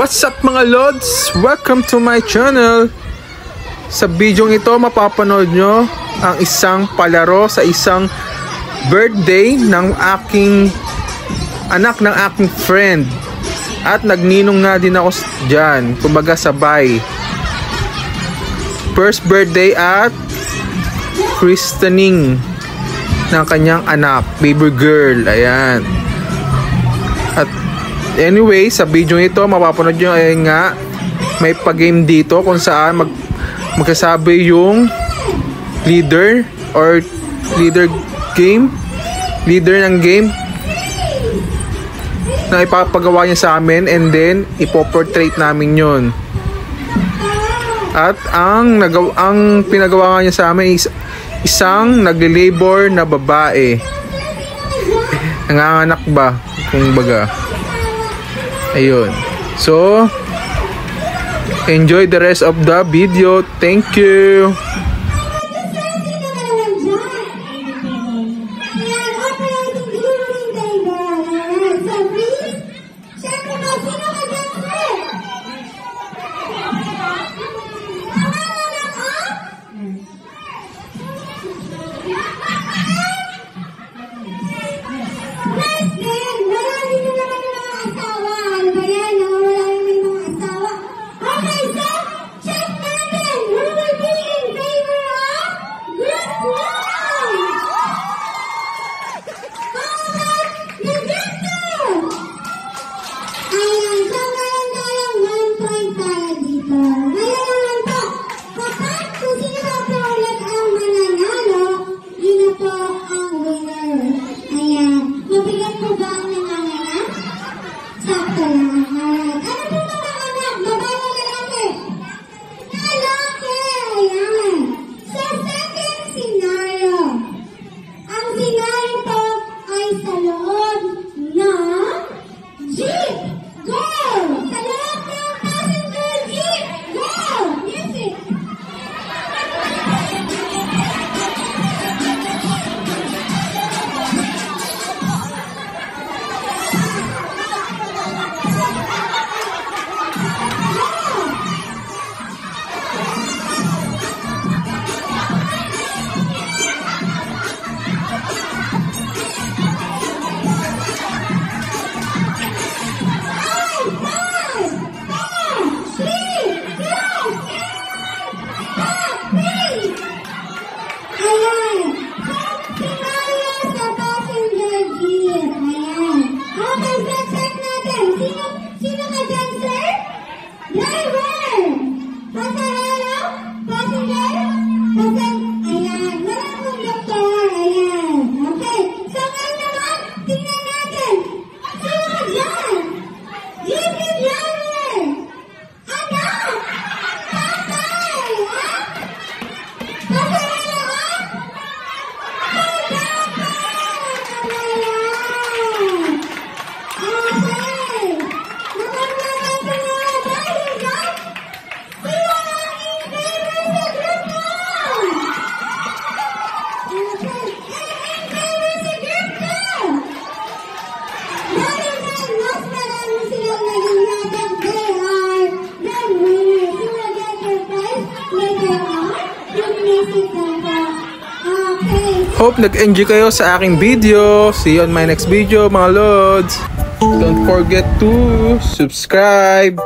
What's up mga Lods? Welcome to my channel. Sa video ito mapapanood nyo ang isang palaro sa isang birthday ng aking anak ng aking friend. At nagninong nga din ako dyan, kumbaga sabay. First birthday at christening ng kanyang anak, baby girl. Ayan. At anyway, sa video ito mapapanood nyo ay nga may pa-game dito kung saan magkasabi yung leader or leader ng game na ipapagawa niya sa amin, and then ipoportrait namin yun. At ang pinagawa niya sa amin is isang nagle-labor na babae. Nanganganak ba? Kung baga. Ayun. So, enjoy the rest of the video. Thank you. Hope nag-enjoy kayo sa aking video. See you on my next video mga Lods. Don't forget to subscribe.